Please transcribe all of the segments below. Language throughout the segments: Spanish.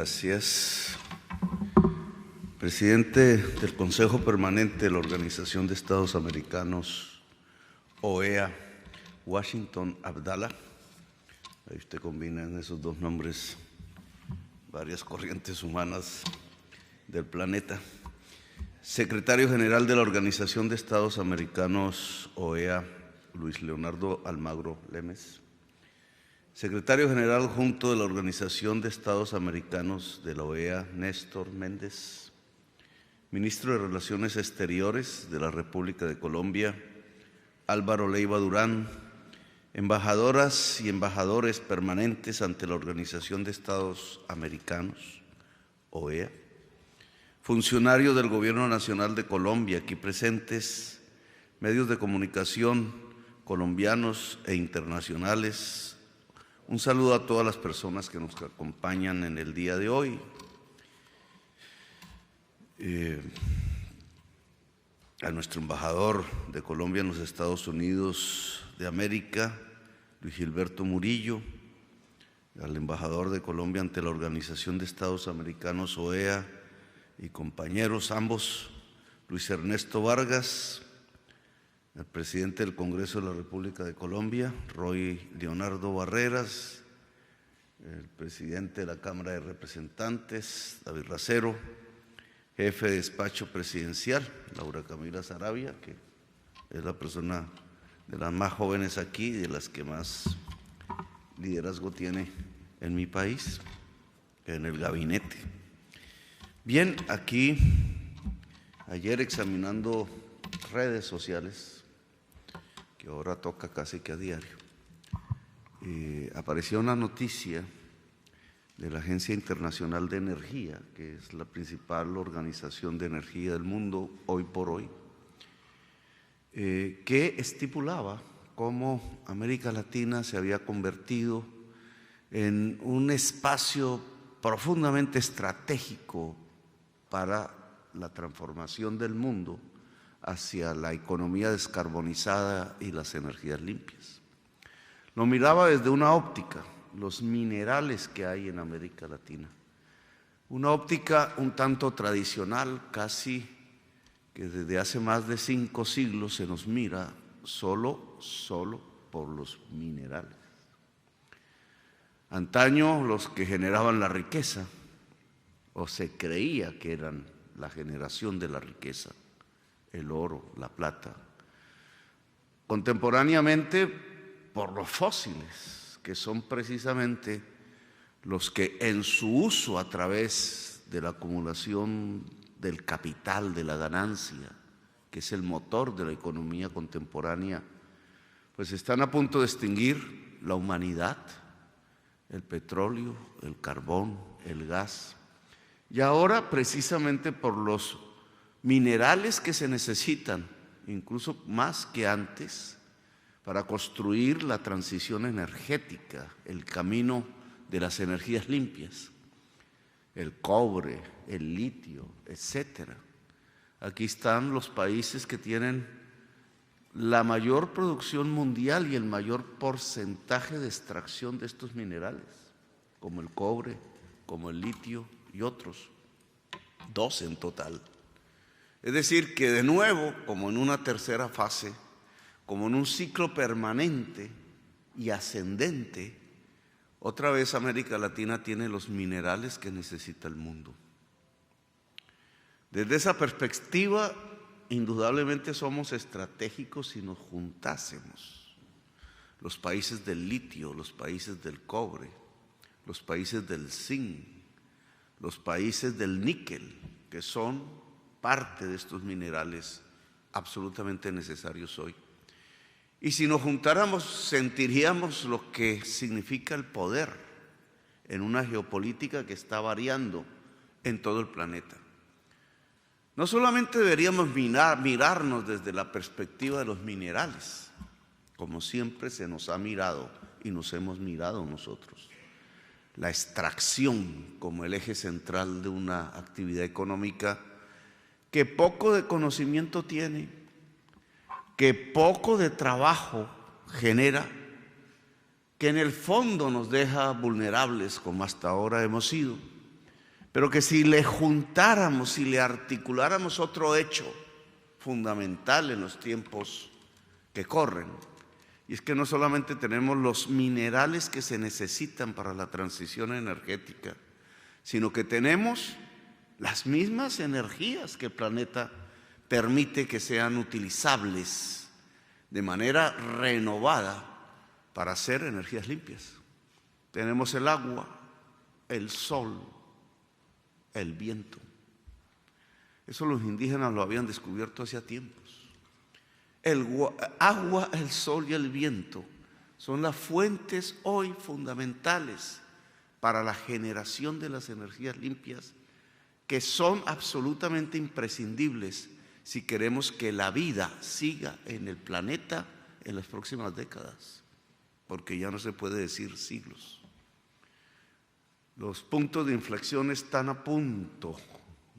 Gracias. Presidente del Consejo Permanente de la Organización de Estados Americanos, OEA, Washington Abdallah. Ahí usted combina en esos dos nombres varias corrientes humanas del planeta. Secretario General de la Organización de Estados Americanos, OEA, Luis Leonardo Almagro Lemes. Secretario General Adjunto de la Organización de Estados Americanos de la OEA, Néstor Méndez. Ministro de Relaciones Exteriores de la República de Colombia, Álvaro Leiva Durán. Embajadoras y embajadores permanentes ante la Organización de Estados Americanos, OEA. Funcionarios del Gobierno Nacional de Colombia aquí presentes, medios de comunicación colombianos e internacionales. Un saludo a todas las personas que nos acompañan en el día de hoy. A nuestro embajador de Colombia en los Estados Unidos de América, Luis Gilberto Murillo, al embajador de Colombia ante la Organización de Estados Americanos, OEA, y compañeros ambos, Luis Ernesto Vargas, al presidente del Congreso de la República de Colombia, Roy Leonardo Barreras, el presidente de la Cámara de Representantes, David Racero, jefe de despacho presidencial, Laura Camila Sarabia, que es la persona de las más jóvenes aquí y de las que más liderazgo tiene en mi país, en el gabinete. Bien, aquí, ayer examinando redes sociales, que ahora toca casi que a diario, apareció una noticia de la Agencia Internacional de Energía, que es la principal organización de energía del mundo hoy por hoy, que estipulaba cómo América Latina se había convertido en un espacio profundamente estratégico para la transformación del mundo hacia la economía descarbonizada y las energías limpias. Lo miraba desde una óptica, los minerales que hay en América Latina. Una óptica un tanto tradicional, casi que desde hace más de 5 siglos se nos mira solo por los minerales. Antaño los que generaban la riqueza, o se creía que eran la generación de la riqueza, el oro, la plata. Contemporáneamente por los fósiles, que son precisamente los que en su uso a través de la acumulación del capital, de la ganancia, que es el motor de la economía contemporánea, pues están a punto de extinguir la humanidad, el petróleo, el carbón, el gas. Y ahora, precisamente por los minerales que se necesitan, incluso más que antes, para construir la transición energética, el camino de las energías limpias, el cobre, el litio, etcétera. Aquí están los países que tienen la mayor producción mundial y el mayor porcentaje de extracción de estos minerales, como el cobre, como el litio y otros, 2 en total. Es decir, que de nuevo, como en una tercera fase, como en un ciclo permanente y ascendente, otra vez América Latina tiene los minerales que necesita el mundo. Desde esa perspectiva, indudablemente somos estratégicos si nos juntásemos. Los países del litio, los países del cobre, los países del zinc, los países del níquel, que son parte de estos minerales absolutamente necesarios hoy. Y si nos juntáramos, sentiríamos lo que significa el poder en una geopolítica que está variando en todo el planeta. No solamente deberíamos mirarnos desde la perspectiva de los minerales, como siempre se nos ha mirado y nos hemos mirado nosotros. La extracción como el eje central de una actividad económica que poco de conocimiento tiene, que poco de trabajo genera, que en el fondo nos deja vulnerables como hasta ahora hemos sido, pero que si le juntáramos, si le articuláramos otro hecho fundamental en los tiempos que corren, y es que no solamente tenemos los minerales que se necesitan para la transición energética, sino que tenemos las mismas energías que el planeta permite que sean utilizables de manera renovada para hacer energías limpias. Tenemos el agua, el sol, el viento. Eso los indígenas lo habían descubierto hacía tiempos. El agua, el sol y el viento son las fuentes hoy fundamentales para la generación de las energías limpias, que son absolutamente imprescindibles si queremos que la vida siga en el planeta en las próximas décadas, porque ya no se puede decir siglos. Los puntos de inflexión están a punto,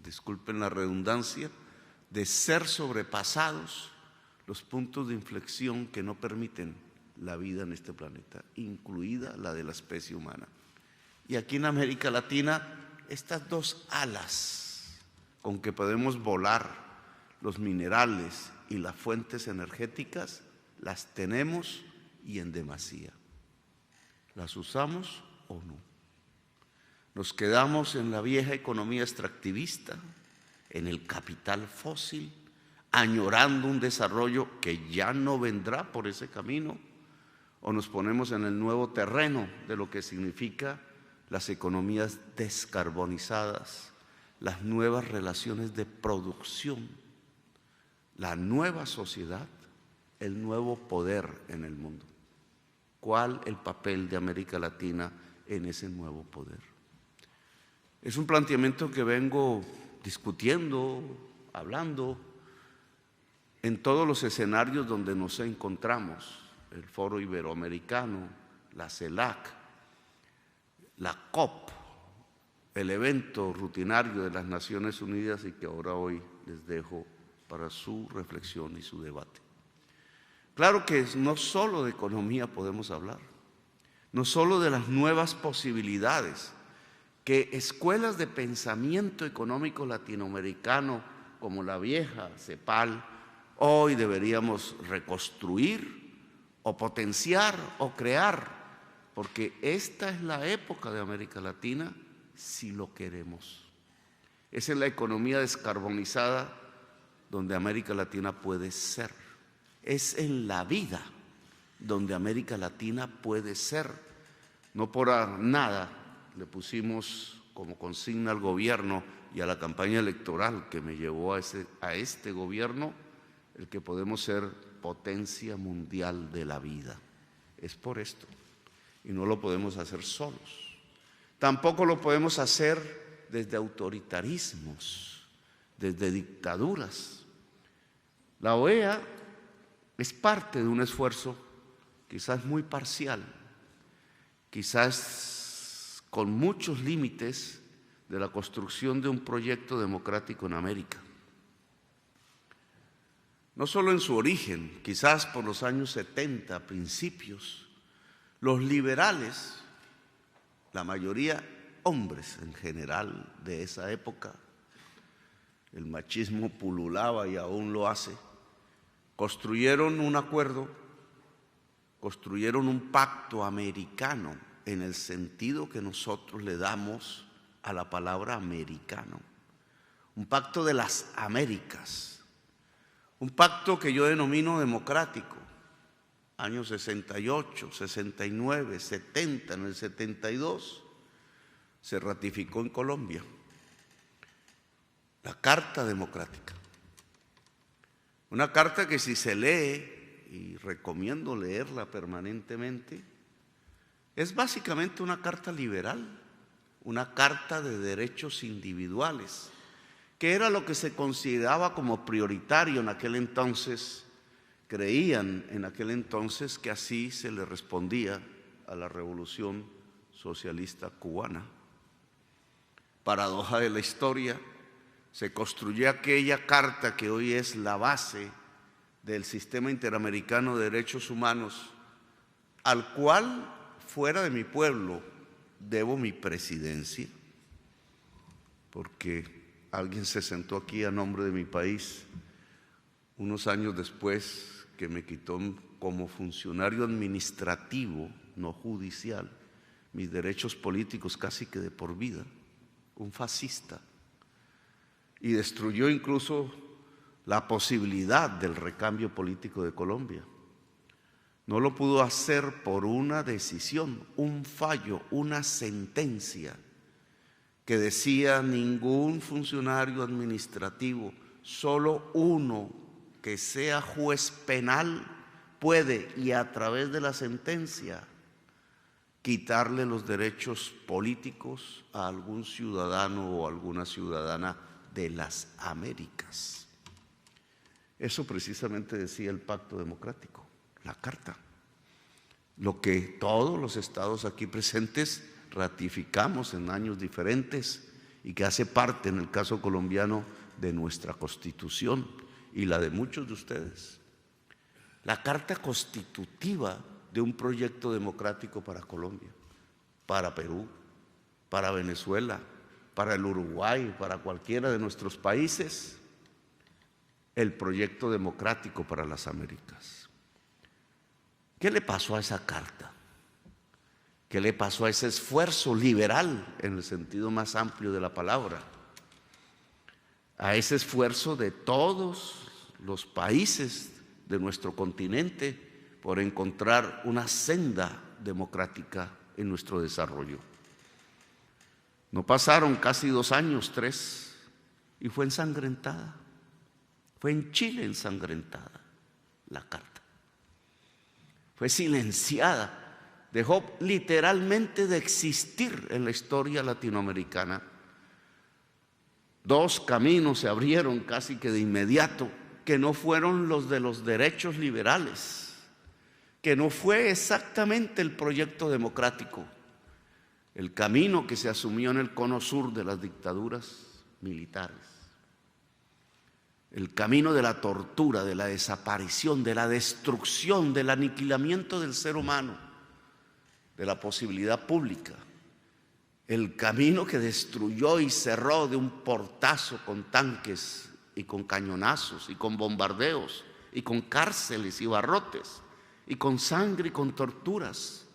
disculpen la redundancia, de ser sobrepasados, los puntos de inflexión que no permiten la vida en este planeta, incluida la de la especie humana. Y aquí en América Latina, estas dos alas con que podemos volar, los minerales y las fuentes energéticas, las tenemos y en demasía. ¿Las usamos o no? Nos quedamos en la vieja economía extractivista, en el capital fósil, añorando un desarrollo que ya no vendrá por ese camino, o nos ponemos en el nuevo terreno de lo que significa las economías descarbonizadas, las nuevas relaciones de producción, la nueva sociedad, el nuevo poder en el mundo. ¿Cuál el papel de América Latina en ese nuevo poder? Es un planteamiento que vengo discutiendo, hablando, en todos los escenarios donde nos encontramos, el Foro Iberoamericano, la CELAC, la COP, el evento rutinario de las Naciones Unidas, y que ahora hoy les dejo para su reflexión y su debate. Claro que no solo de economía podemos hablar, no solo de las nuevas posibilidades que escuelas de pensamiento económico latinoamericano como la vieja CEPAL hoy deberíamos reconstruir o potenciar o crear, porque esta es la época de América Latina si lo queremos. Esa es la economía descarbonizada donde América Latina puede ser. Es en la vida donde América Latina puede ser. No por nada le pusimos como consigna al gobierno y a la campaña electoral que me llevó a este gobierno, el que podemos ser potencia mundial de la vida. Es por esto, y no lo podemos hacer solos. Tampoco lo podemos hacer desde autoritarismos, desde dictaduras. La OEA es parte de un esfuerzo quizás muy parcial, quizás con muchos límites de la construcción de un proyecto democrático en América. No solo en su origen, quizás por los años 70, principios, los liberales, la mayoría hombres en general de esa época, el machismo pululaba y aún lo hace, construyeron un acuerdo, construyeron un pacto americano en el sentido que nosotros le damos a la palabra americano, un pacto de las Américas. Un pacto que yo denomino democrático, años 68, 69, 70, en el 72, se ratificó en Colombia, la Carta Democrática. Una carta que si se lee, y recomiendo leerla permanentemente, es básicamente una carta liberal, una carta de derechos individuales, que era lo que se consideraba como prioritario en aquel entonces. Creían en aquel entonces que así se le respondía a la revolución socialista cubana. Paradoja de la historia, se construyó aquella carta que hoy es la base del Sistema Interamericano de Derechos Humanos, al cual, fuera de mi pueblo, debo mi presidencia. porque alguien se sentó aquí a nombre de mi país unos años después que me quitó como funcionario administrativo, no judicial, mis derechos políticos casi que de por vida, un fascista, y destruyó incluso la posibilidad del recambio político de Colombia. No lo pudo hacer por una decisión, un fallo, una sentencia que decía: ningún funcionario administrativo, solo uno que sea juez penal puede, y a través de la sentencia, quitarle los derechos políticos a algún ciudadano o alguna ciudadana de las Américas. Eso precisamente decía el Pacto Democrático, la Carta, lo que todos los estados aquí presentes ratificamos en años diferentes y que hace parte, en el caso colombiano, de nuestra Constitución y la de muchos de ustedes. La Carta constitutiva de un proyecto democrático para Colombia, para Perú, para Venezuela, para el Uruguay, para cualquiera de nuestros países, el proyecto democrático para las Américas. ¿Qué le pasó a esa carta? ¿Qué le pasó a ese esfuerzo liberal en el sentido más amplio de la palabra? A ese esfuerzo de todos los países de nuestro continente por encontrar una senda democrática en nuestro desarrollo. No pasaron casi 2 años, 3, y fue ensangrentada. Fue en Chile ensangrentada la carta. Fue silenciada. Dejó literalmente de existir en la historia latinoamericana. 2 caminos se abrieron casi que de inmediato, que no fueron los de los derechos liberales, que no fue exactamente el proyecto democrático, el camino que se asumió en el cono sur de las dictaduras militares, el camino de la tortura, de la desaparición, de la destrucción, del aniquilamiento del ser humano, de la posibilidad pública, el camino que destruyó y cerró de un portazo con tanques y con cañonazos y con bombardeos y con cárceles y barrotes y con sangre y con torturas,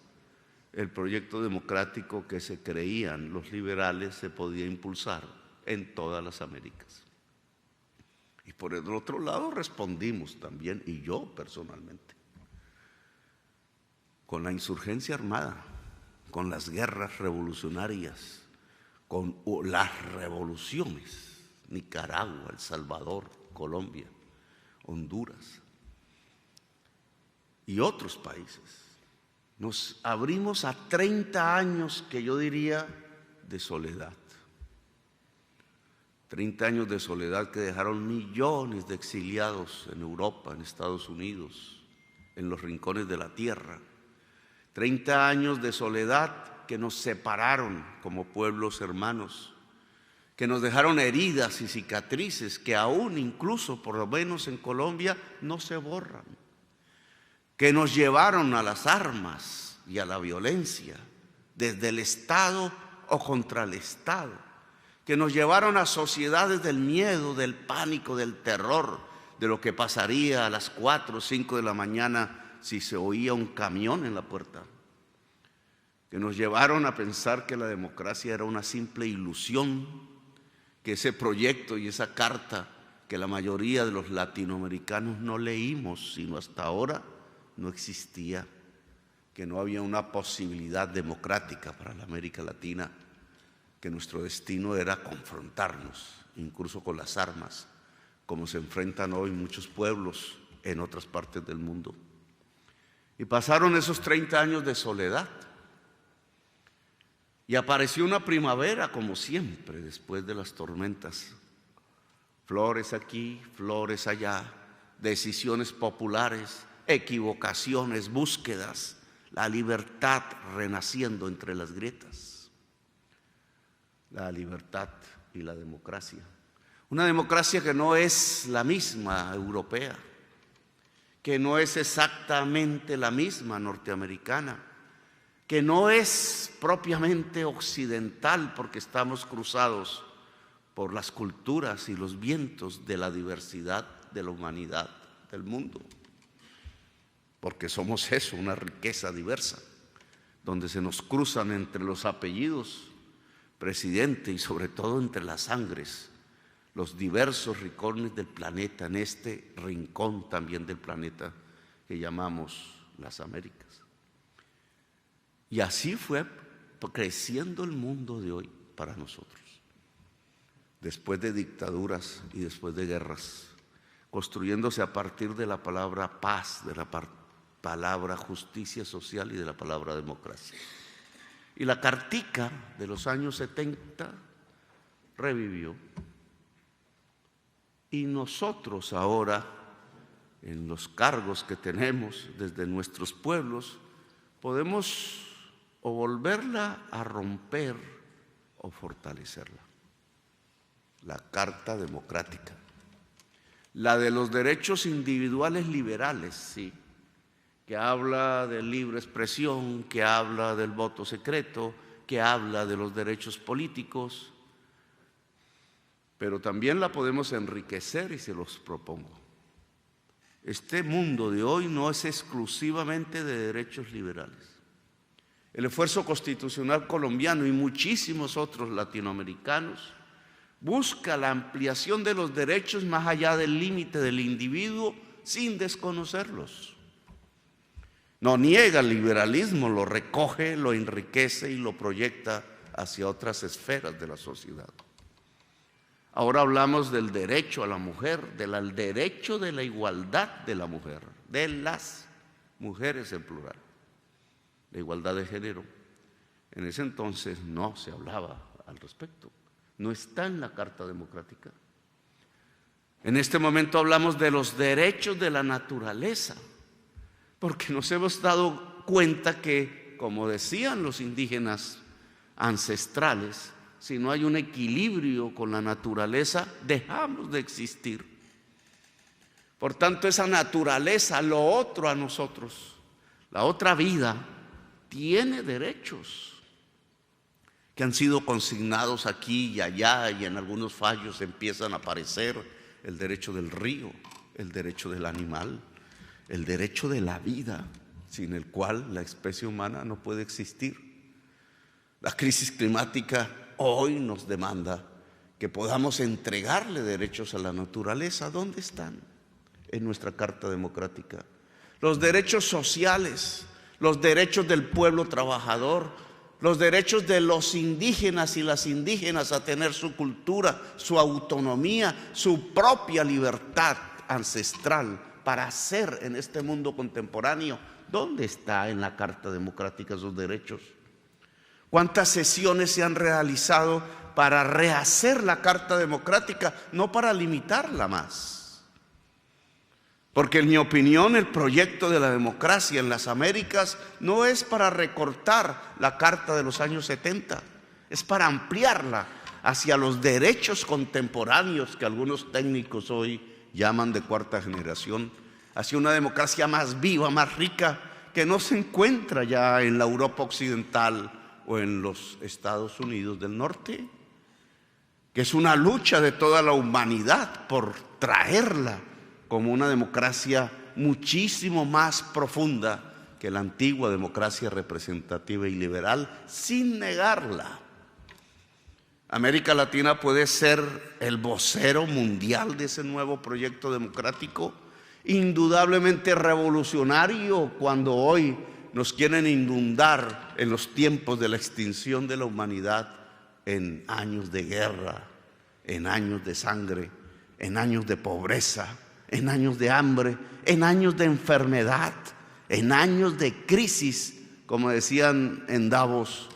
el proyecto democrático que se creían los liberales se podía impulsar en todas las Américas. Y por el otro lado respondimos también, y yo personalmente, con la insurgencia armada, con las guerras revolucionarias, con las revoluciones, Nicaragua, El Salvador, Colombia, Honduras y otros países. Nos abrimos a 30 años que yo diría de soledad. 30 años de soledad que dejaron millones de exiliados en Europa, en Estados Unidos, en los rincones de la tierra. 30 años de soledad que nos separaron como pueblos hermanos, que nos dejaron heridas y cicatrices que aún incluso, por lo menos en Colombia, no se borran, que nos llevaron a las armas y a la violencia, desde el Estado o contra el Estado, que nos llevaron a sociedades del miedo, del pánico, del terror, de lo que pasaría a las 4 o 5 de la mañana si se oía un camión en la puerta, que nos llevaron a pensar que la democracia era una simple ilusión, que ese proyecto y esa carta que la mayoría de los latinoamericanos no leímos, sino hasta ahora, no existía, que no había una posibilidad democrática para la América Latina, que nuestro destino era confrontarnos, incluso con las armas, como se enfrentan hoy muchos pueblos en otras partes del mundo. Y pasaron esos 30 años de soledad. Y apareció una primavera, como siempre, después de las tormentas. Flores aquí, flores allá, decisiones populares, equivocaciones, búsquedas, la libertad renaciendo entre las grietas. La libertad y la democracia. Una democracia que no es la misma europea, que no es exactamente la misma norteamericana, que no es propiamente occidental porque estamos cruzados por las culturas y los vientos de la diversidad de la humanidad del mundo. Porque somos eso, una riqueza diversa, donde se nos cruzan entre los apellidos, presidente, y sobre todo entre las sangres, los diversos rincones del planeta, en este rincón también del planeta que llamamos las Américas. Y así fue creciendo el mundo de hoy para nosotros. Después de dictaduras y después de guerras, construyéndose a partir de la palabra paz, de la palabra justicia social y de la palabra democracia. Y la Cartica de los años 70 revivió. Y nosotros ahora, en los cargos que tenemos desde nuestros pueblos, podemos o volverla a romper o fortalecerla. La Carta Democrática, la de los derechos individuales liberales, sí, que habla de libre expresión, que habla del voto secreto, que habla de los derechos políticos, pero también la podemos enriquecer y se los propongo. Este mundo de hoy no es exclusivamente de derechos liberales. El esfuerzo constitucional colombiano y muchísimos otros latinoamericanos busca la ampliación de los derechos más allá del límite del individuo sin desconocerlos. No niega el liberalismo, lo recoge, lo enriquece y lo proyecta hacia otras esferas de la sociedad. Ahora hablamos del derecho a la mujer, del derecho de la igualdad de la mujer, de las mujeres en plural, la igualdad de género. En ese entonces no se hablaba al respecto, no está en la Carta Democrática. En este momento hablamos de los derechos de la naturaleza, porque nos hemos dado cuenta que, como decían los indígenas ancestrales, si no hay un equilibrio con la naturaleza, dejamos de existir. Por tanto, esa naturaleza, lo otro a nosotros, la otra vida, tiene derechos que han sido consignados aquí y allá, y en algunos fallos empiezan a aparecer el derecho del río, el derecho del animal, el derecho de la vida, sin el cual la especie humana no puede existir. La crisis climática hoy nos demanda que podamos entregarle derechos a la naturaleza. ¿Dónde están? En nuestra Carta Democrática. Los derechos sociales, los derechos del pueblo trabajador, los derechos de los indígenas y las indígenas a tener su cultura, su autonomía, su propia libertad ancestral para hacer en este mundo contemporáneo. ¿Dónde está en la Carta Democrática esos derechos? ¿Cuántas sesiones se han realizado para rehacer la Carta Democrática, no para limitarla más? Porque en mi opinión el proyecto de la democracia en las Américas no es para recortar la Carta de los años 70, es para ampliarla hacia los derechos contemporáneos que algunos técnicos hoy llaman de cuarta generación, hacia una democracia más viva, más rica, que no se encuentra ya en la Europa occidental o en los Estados Unidos del Norte, que es una lucha de toda la humanidad por traerla como una democracia muchísimo más profunda que la antigua democracia representativa y liberal, sin negarla. América Latina puede ser el vocero mundial de ese nuevo proyecto democrático, indudablemente revolucionario, cuando hoy nos quieren inundar en los tiempos de la extinción de la humanidad en años de guerra, en años de sangre, en años de pobreza, en años de hambre, en años de enfermedad, en años de crisis, como decían en Davos,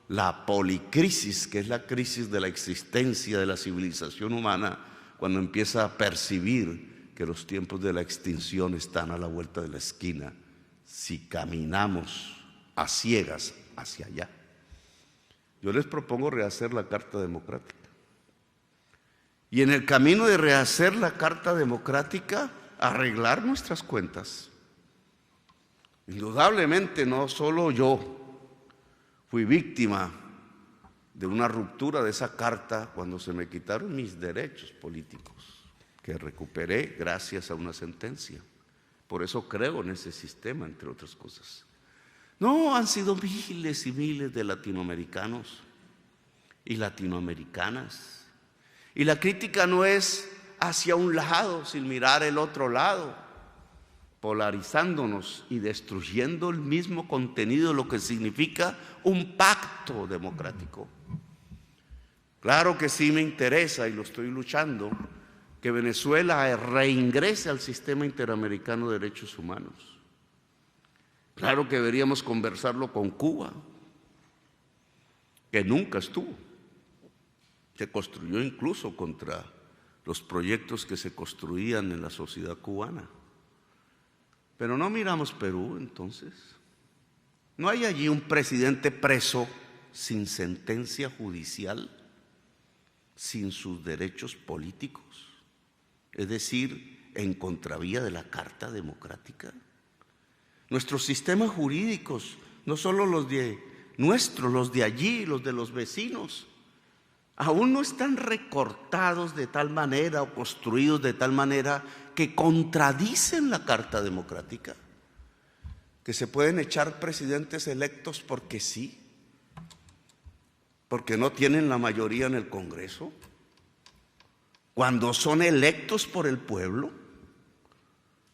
la policrisis, que es la crisis de la existencia de la civilización humana, cuando empieza a percibir que los tiempos de la extinción están a la vuelta de la esquina, si caminamos a ciegas hacia allá. Yo les propongo rehacer la Carta Democrática. Y en el camino de rehacer la Carta Democrática, arreglar nuestras cuentas. Indudablemente no solo yo fui víctima de una ruptura de esa carta cuando se me quitaron mis derechos políticos, que recuperé gracias a una sentencia. Por eso creo en ese sistema, entre otras cosas. No, han sido miles y miles de latinoamericanos y latinoamericanas. Y la crítica no es hacia un lado sin mirar el otro lado, polarizándonos y destruyendo el mismo contenido, lo que significa un pacto democrático. Claro que sí me interesa, y lo estoy luchando, que Venezuela reingrese al sistema interamericano de derechos humanos. Claro que deberíamos conversarlo con Cuba, que nunca estuvo. Se construyó incluso contra los proyectos que se construían en la sociedad cubana. Pero no miramos Perú, entonces. ¿No hay allí un presidente preso sin sentencia judicial, sin sus derechos políticos? Es decir, en contravía de la Carta Democrática. Nuestros sistemas jurídicos, no solo los de nuestros, los de allí, los de los vecinos, aún no están recortados de tal manera o construidos de tal manera que contradicen la Carta Democrática, que se pueden echar presidentes electos porque sí, porque no tienen la mayoría en el Congreso, cuando son electos por el pueblo.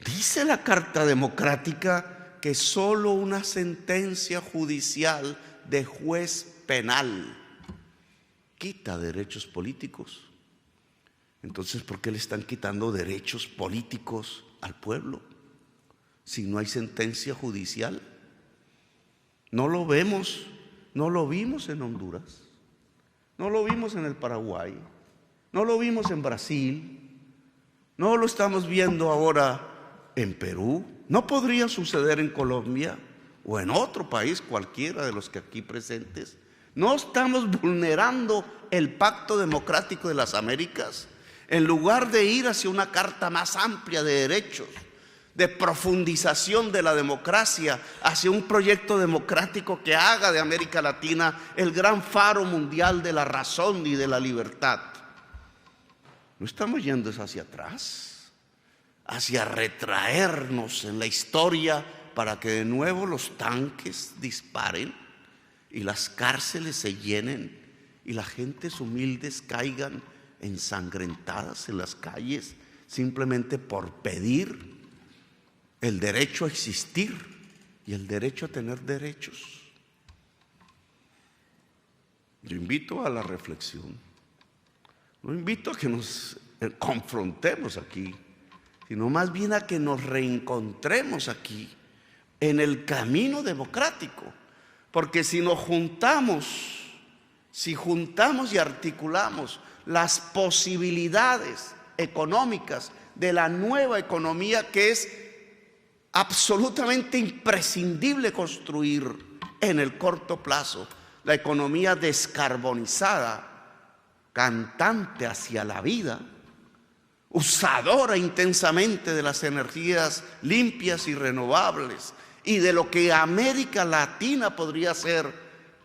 Dice la Carta Democrática que solo una sentencia judicial de juez penal quita derechos políticos. Entonces, ¿por qué le están quitando derechos políticos al pueblo si no hay sentencia judicial? No lo vemos, no lo vimos en Honduras, no lo vimos en el Paraguay, no lo vimos en Brasil, no lo estamos viendo ahora en Perú. ¿No podría suceder en Colombia o en otro país cualquiera de los que aquí presentes? ¿No estamos vulnerando el pacto democrático de las Américas? En lugar de ir hacia una carta más amplia de derechos, de profundización de la democracia, hacia un proyecto democrático que haga de América Latina el gran faro mundial de la razón y de la libertad. ¿No estamos yendo hacia atrás? Hacia retraernos en la historia para que de nuevo los tanques disparen y las cárceles se llenen y las gentes humildes caigan ensangrentadas en las calles simplemente por pedir el derecho a existir y el derecho a tener derechos? Yo invito a la reflexión, no invito a que nos confrontemos aquí, sino más bien a que nos reencontremos aquí en el camino democrático. Porque si nos juntamos, si juntamos y articulamos las posibilidades económicas de la nueva economía que es absolutamente imprescindible construir en el corto plazo, la economía descarbonizada, cantante hacia la vida, usadora intensamente de las energías limpias y renovables, y de lo que América Latina podría ser,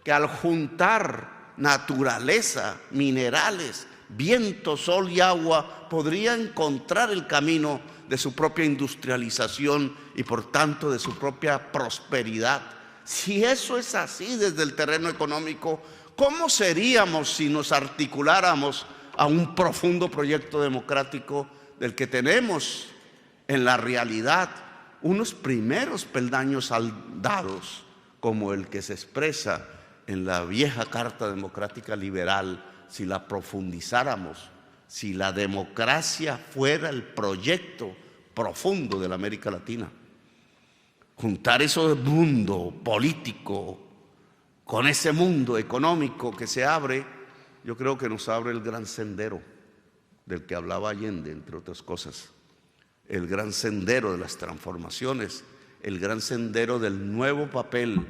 que al juntar naturaleza, minerales, viento, sol y agua, podría encontrar el camino de su propia industrialización y por tanto de su propia prosperidad. Si eso es así desde el terreno económico, ¿cómo seríamos si nos articuláramos a un profundo proyecto democrático del que tenemos en la realidad unos primeros peldaños dados, como el que se expresa en la vieja Carta Democrática Liberal? Si la profundizáramos, si la democracia fuera el proyecto profundo de la América Latina, juntar ese mundo político con ese mundo económico que se abre, yo creo que nos abre el gran sendero del que hablaba Allende, entre otras cosas, el gran sendero de las transformaciones, el gran sendero del nuevo papel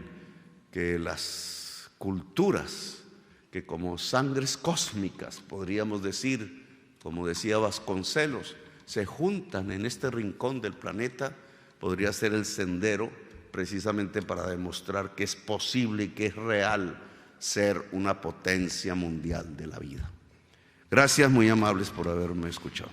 que las culturas, que como sangres cósmicas, podríamos decir, como decía Vasconcelos, se juntan en este rincón del planeta, podría ser el sendero precisamente para demostrar que es posible y que es real ser una potencia mundial de la vida. Gracias, muy amables, por haberme escuchado.